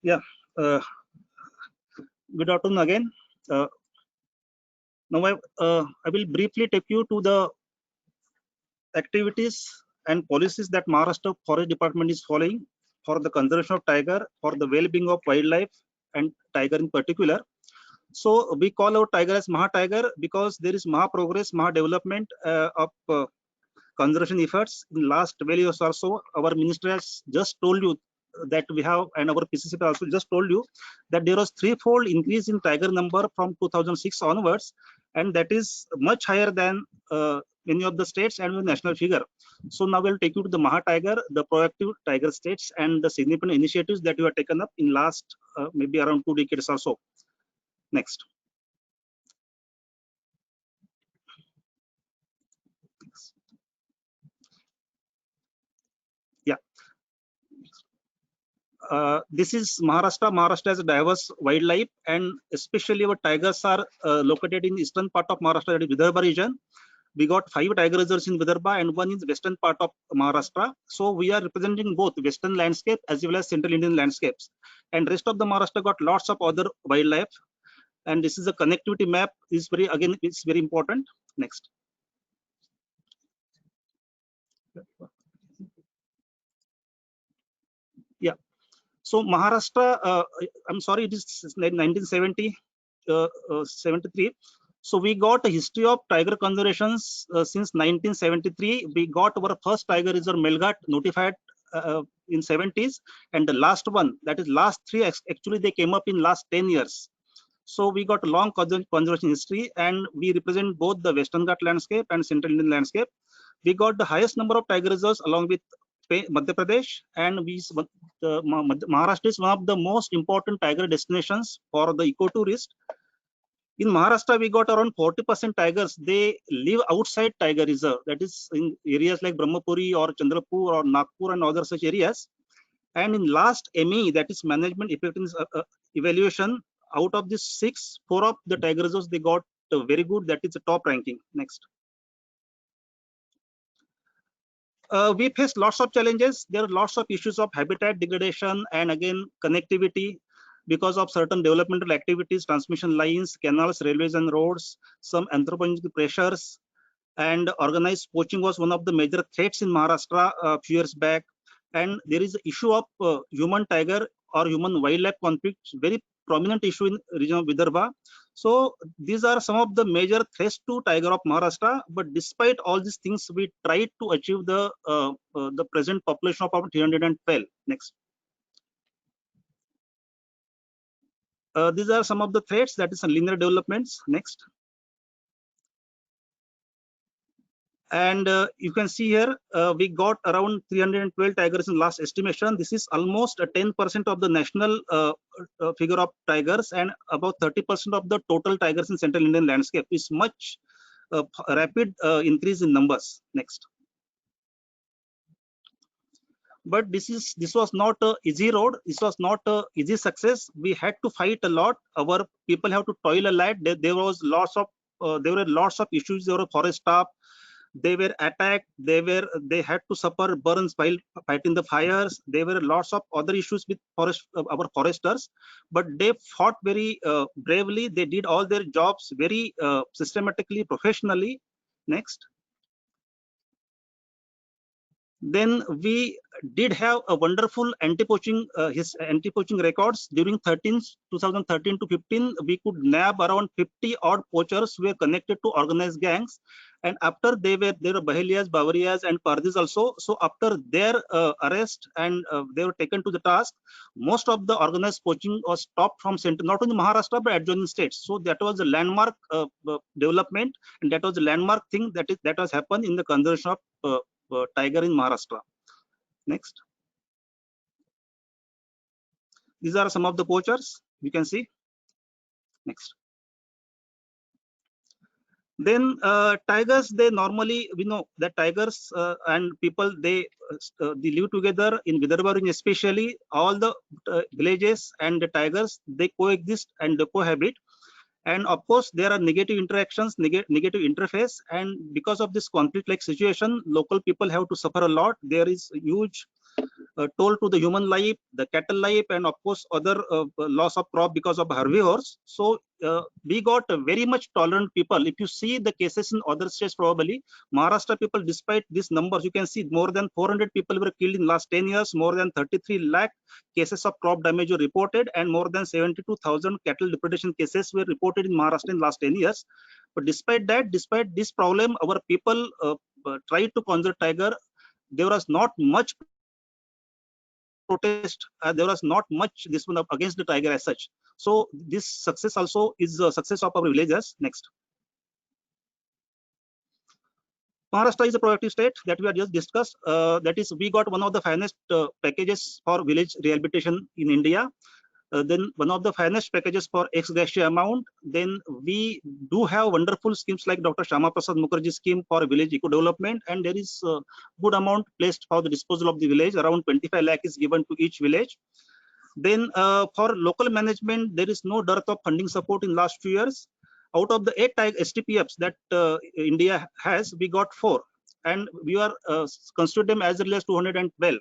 Yeah. Good afternoon again. Now I will briefly take you to the activities and policies that Maharashtra Forest Department is following for the conservation of tiger, for the well-being of wildlife and tiger in particular. So we call our tiger as Maha Tiger because there is Maha progress, Maha development of conservation efforts in last 12 years or so. Our minister has just told you that we have, and our PCC also just told you that there was threefold increase in tiger number from 2006 onwards, and that is much higher than many of the states and the national figure. So now we'll take you to the Maha Tiger, the proactive tiger states, and the significant initiatives that we have taken up in last maybe around 2 decades or so. Next. Yeah. This is Maharashtra. Maharashtra has a diverse wildlife, and especially our tigers are located in eastern part of Maharashtra, that is Vidarbha region. We got 5 tiger reserves in Vidarbha and 1 in the western part of Maharashtra. So we are representing both western landscape as well as central Indian landscapes. And rest of the Maharashtra got lots of other wildlife. And this is a connectivity map. Is very, again, it's very important. Next. Yeah. So Maharashtra, I'm sorry, it is 1970, 73. So we got a history of tiger conservations since 1973. We got our first tiger reserve Melghat notified in 70s, and the last one, that is last 3, actually they came up in last 10 years. So we got a long conservation history, and we represent both the Western Ghat landscape and Central Indian landscape. We got the highest number of tiger reserves along with Madhya Pradesh, and Maharashtra is one of the most important tiger destinations for the ecotourist. In Maharashtra, we got around 40% tigers. They live outside tiger reserve, that is in areas like Brahmapuri or Chandrapur or Nagpur and other such areas. And in last ME, that is management effectiveness evaluation, out of these 6, 4 of the tiger reserves they got very good. That is the top ranking. Next. We face lots of challenges. There are lots of issues of habitat degradation and again connectivity because of certain developmental activities, transmission lines, canals, railways and roads, some anthropogenic pressures, and organized poaching was one of the major threats in Maharashtra a few years back. And there is the issue of human tiger or human wildlife conflicts, very prominent issue in region of Vidarbha. So these are some of the major threats to tiger of Maharashtra. But despite all these things, we tried to achieve the present population of about 312. Next. These are some of the threats, that is linear developments. Next. And you can see here we got around 312 tigers in last estimation. This is almost 10% of the national figure of tigers, and about 30% of the total tigers in Central Indian landscape. Is much rapid increase in numbers. Next. But this was not a easy road. This was not a easy success. We had to fight a lot. Our people have to toil a lot. There were lots of issues. There were forest staff. They were attacked. They had to suffer burns while fighting the fires. There were lots of other issues with our foresters, but they fought very bravely. They did all their jobs very systematically, professionally. Next. Then we did have a wonderful anti-poaching records during 2013 to 15. We could nab around 50 odd poachers who were connected to organized gangs, and after there were Bahelias, Bavarias, and Pardis also. So after their arrest and they were taken to the task, most of the organized poaching was stopped from central, not only Maharashtra but adjoining states. So that was a landmark development, and that was a landmark thing that has happened in the conservation of tiger in Maharashtra. Next. These are some of the poachers you can see. Next. Then tigers, they normally, we know that tigers and people, they live together in Vidarbha region, especially all the villages and the tigers, they coexist and they cohabit. And of course, there are negative interactions, negative interface, and because of this conflict-like situation, local people have to suffer a lot. There is huge toll to the human life, the cattle life, and of course other loss of crop because of herbivores. So we got very much tolerant people. If you see the cases in other states, probably Maharashtra people, despite these numbers, you can see more than 400 people were killed in last 10 years, more than 33 lakh cases of crop damage were reported, and more than 72,000 cattle depredation cases were reported in Maharashtra in last 10 years. But despite that, despite this problem, our people tried to conserve tiger. There was not much protest. There was not much this one against the tiger as such. So this success also is a success of our villagers. Next. Maharashtra is a productive state that we have just discussed. That is, we got one of the finest packages for village rehabilitation in India. Then one of the finest packages for ex gratia amount. Then we do have wonderful schemes like Dr. Shama Prasad Mukherjee scheme for village eco development, and there is a good amount placed for the disposal of the village. Around 25 lakh is given to each village. Then for local management, there is no dearth of funding support in last few years. Out of the 8 STPFs that India has, we got 4, and we are considered them as early as 212.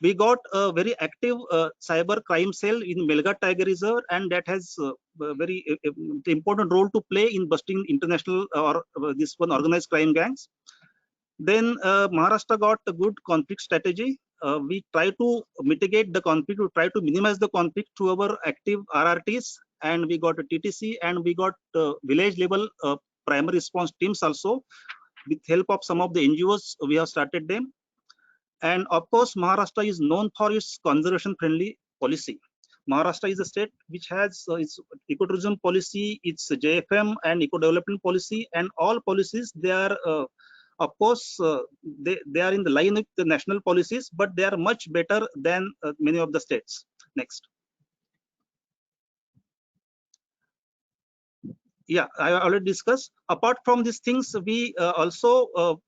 We got a very active cyber crime cell in Melghat Tiger Reserve, and that has a very important role to play in busting international or this one organized crime gangs. Then Maharashtra got a good conflict strategy. We try to mitigate the conflict, we try to minimize the conflict through our active RRTs, and we got a TTC, and we got village level primary response teams also. With help of some of the NGOs, we have started them. And of course, Maharashtra is known for its conservation-friendly policy. Maharashtra is a state which has its ecotourism policy, its JFM and eco-development policy, and all policies, they are, of course, they are in the line with the national policies, but they are much better than many of the states. Next. Yeah, I already discussed. Apart from these things, we also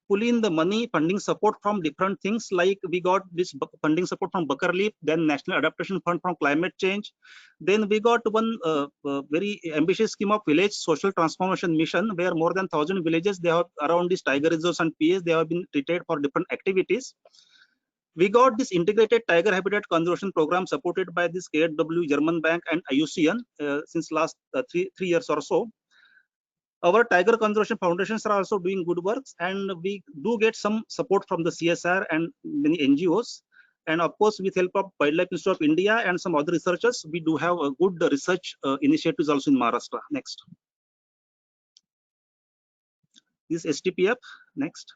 pull in the money funding support from different things, like we got this funding support from Bakarleaf, then National Adaptation Fund from climate change. Then we got one very ambitious scheme of village social transformation mission, where more than 1,000 villages, they have around these tiger reserves and PAs, they have been treated for different activities. We got this integrated tiger habitat conservation program supported by this KfW, German Bank, and IUCN since last three years or so. Our tiger conservation foundations are also doing good works, and we do get some support from the CSR and many NGOs. And of course, with help of Wildlife Institute of India and some other researchers, we do have a good research initiatives also in Maharashtra. Next. This STPF. Next.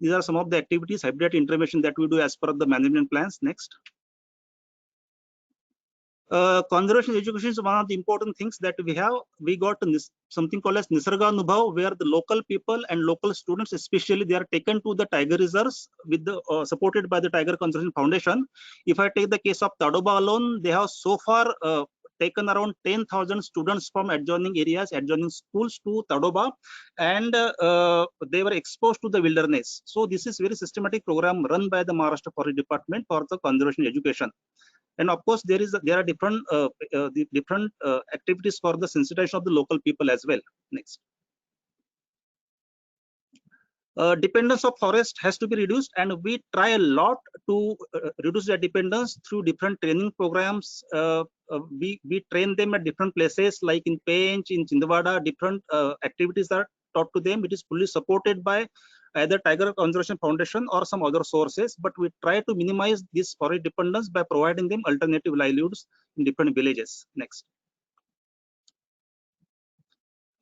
These are some of the activities, habitat intervention that we do as per the management plans. Next. Conservation education is one of the important things that we have. We got something called as Nisarga Anubhav, where the local people and local students, especially, they are taken to the tiger reserves with the supported by the Tiger Conservation Foundation. If I take the case of Tadoba alone, they have so far taken around 10,000 students from adjoining areas, adjoining schools to Tadoba, and they were exposed to the wilderness. So this is very systematic program run by the Maharashtra Forest Department for the conservation education. And of course, there are different activities for the sensitization of the local people as well. Next. Dependence of forest has to be reduced, and we try a lot to reduce the dependence through different training programs. We train them at different places, like in Pench, in Chindwada. Different activities are taught to them. It is fully supported by either Tiger Conservation Foundation or some other sources, but we try to minimize this forest dependence by providing them alternative livelihoods in different villages. Next.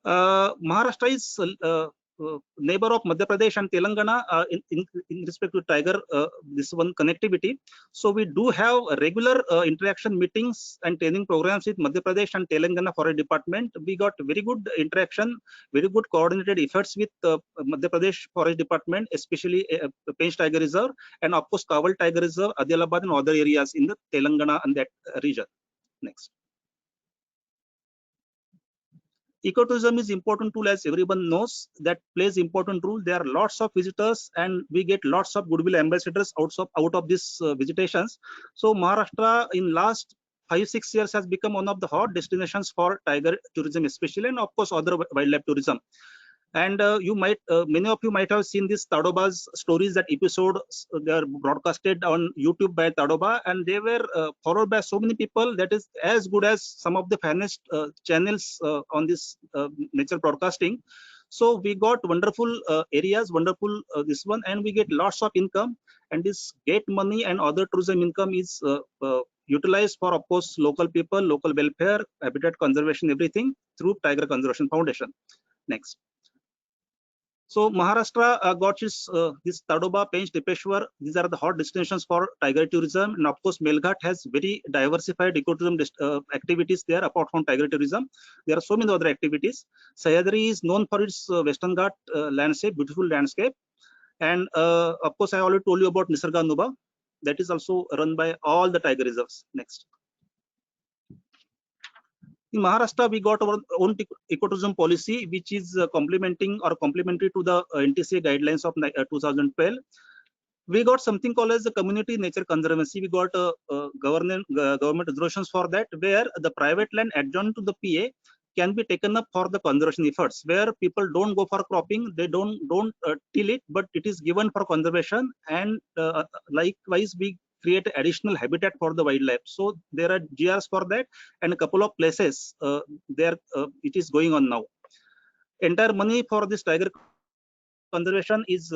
Maharashtra is neighbor of Madhya Pradesh and Telangana in respect to tiger, this one connectivity. So we do have regular interaction meetings and training programs with Madhya Pradesh and Telangana Forest Department. We got very good interaction, very good coordinated efforts with Madhya Pradesh Forest Department, especially Pench Tiger Reserve, and of course Kawal Tiger Reserve, Adilabad, and other areas in the Telangana and that region. Next. Ecotourism is important tool, as everyone knows, that plays important role. There are lots of visitors, and we get lots of goodwill ambassadors out of these visitations. So Maharashtra in last 5-6 years has become one of the hot destinations for tiger tourism especially, and of course other wildlife tourism. And many of you might have seen this Tadoba's stories. That episode they are broadcasted on YouTube by Tadoba, and they were followed by so many people that is as good as some of the finest channels on this nature broadcasting. So we got wonderful areas, wonderful this one, and we get lots of income. And this gate money and other tourism income is utilized for, of course, local people, local welfare, habitat conservation, everything through Tiger Conservation Foundation. Next. So Maharashtra got this Tadoba, Pench, Tipeshwar. These are the hot destinations for tiger tourism, and of course Melghat has very diversified ecotourism activities there. Apart from tiger tourism, there are so many other activities. Sahyadri is known for its Western Ghat landscape, beautiful landscape, and of course I already told you about Nisarga Nuba. That is also run by all the tiger reserves. Next. In Maharashtra, we got our own ecotourism policy, which is complementing or complementary to the NTCA guidelines of 2012. We got something called as the Community Nature Conservancy. We got government resolutions for that, where the private land adjoined to the PA can be taken up for the conservation efforts, where people don't go for cropping, they don't till it, but it is given for conservation. And likewise, we create additional habitat for the wildlife. So there are GRs for that, and a couple of places there it is going on now. Entire money for this tiger conservation is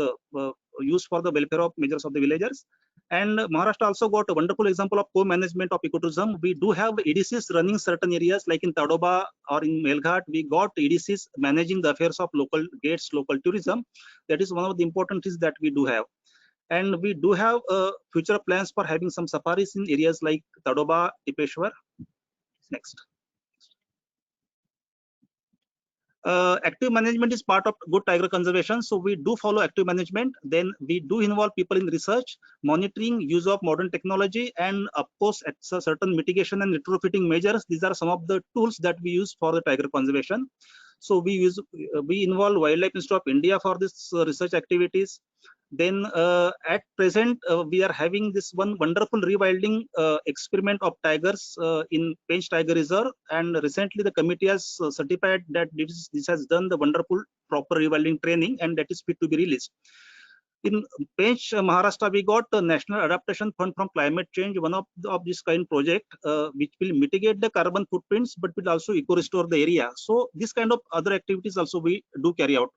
used for the welfare of measures of the villagers. And Maharashtra also got a wonderful example of co-management of ecotourism. We do have EDCs running certain areas, like in Tadoba or in Melghat. We got EDCs managing the affairs of local gates, local tourism. That is one of the important things that we do have. And we do have future plans for having some safaris in areas like Tadoba, Tipeshwar. Next. Active management is part of good tiger conservation. So we do follow active management. Then we do involve people in research, monitoring, use of modern technology, and of course, at certain mitigation and retrofitting measures. These are some of the tools that we use for the tiger conservation. So we involve Wildlife Institute of India for this research activities. Then at present, we are having this one wonderful rewilding experiment of tigers in Pench Tiger Reserve. And recently the committee has certified that this has done the wonderful proper rewilding training, and that is fit to be released. In Pench, Maharashtra, we got the National Adaptation Fund from Climate Change, one of this kind project, which will mitigate the carbon footprints, but will also eco-restore the area. So this kind of other activities also we do carry out.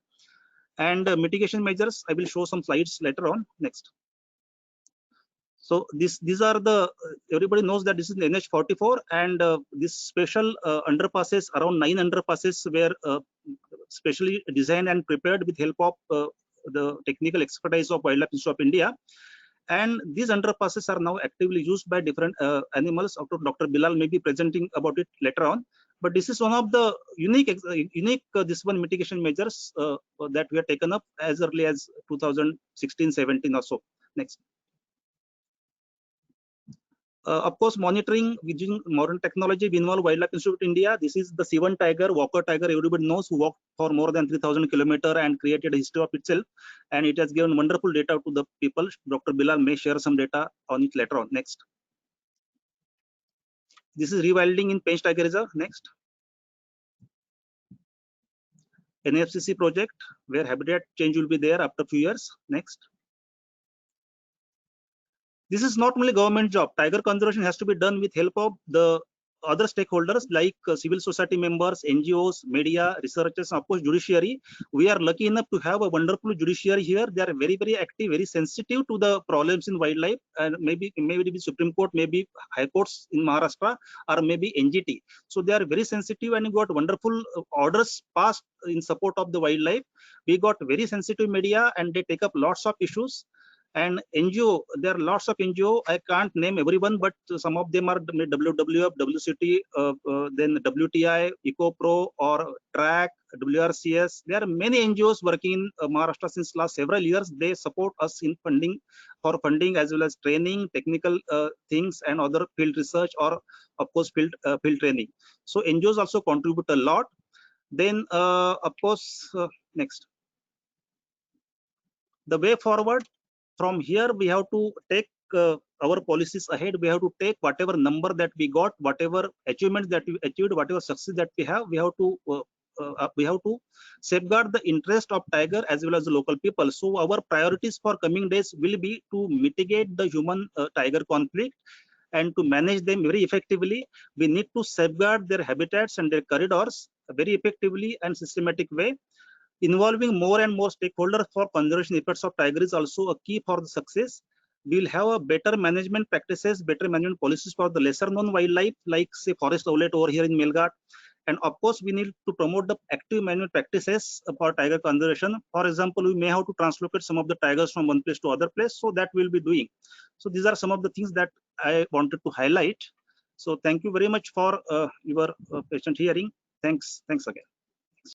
And mitigation measures, I will show some slides later on. Next. So these are the, everybody knows that this is the NH44, and this special underpasses, around 9 underpasses were specially designed and prepared with help of the technical expertise of Wildlife Institute of India. And these underpasses are now actively used by different animals. Dr. Bilal may be presenting about it later on. But this is one of the unique this one mitigation measures that we have taken up as early as 2016-17 or so. Next. Of course, monitoring using modern technology, we involve Wildlife Institute India. This is the C1 tiger, walker tiger, everybody knows, who walked for more than 3,000 kilometers and created a history of itself. And it has given wonderful data to the people. Dr. Bilal may share some data on it later on. Next. This is rewilding in Pench Tiger Reserve. Next. NFCC project, where habitat change will be there after a few years. Next. This is not only government job. Tiger conservation has to be done with help of the other stakeholders like civil society members, NGOs, media, researchers, and of course judiciary. We are lucky enough to have a wonderful judiciary here. They are very, very active, very sensitive to the problems in wildlife, and maybe the Supreme Court, maybe high courts in Maharashtra, or maybe NGT. So they are very sensitive, and we got wonderful orders passed in support of the wildlife. We got very sensitive media, and they take up lots of issues. And NGO, there are lots of NGO. I can't name everyone, but some of them are WWF, WCT, then WTI, EcoPro, or TRAC, WRCS. There are many NGOs working in Maharashtra since last several years. They support us in funding as well as training, technical things, and other field research, or of course field training. So NGOs also contribute a lot. Then of course, next. The way forward. From here, we have to take our policies ahead. We have to take whatever number that we got, whatever achievements that we achieved, whatever success that we have to we have to safeguard the interest of tiger as well as the local people. So our priorities for coming days will be to mitigate the human tiger conflict and to manage them very effectively. We need to safeguard their habitats and their corridors very effectively and systematic way. Involving more and more stakeholders for conservation efforts of tiger is also a key for the success. We will have a better management practices, better management policies for the lesser known wildlife, like say forest owlet over here in Melghat. And of course, we need to promote the active management practices for tiger conservation. For example, we may have to translocate some of the tigers from one place to other place. So that we'll be doing. So these are some of the things that I wanted to highlight. So thank you very much for your patient hearing. Thanks again.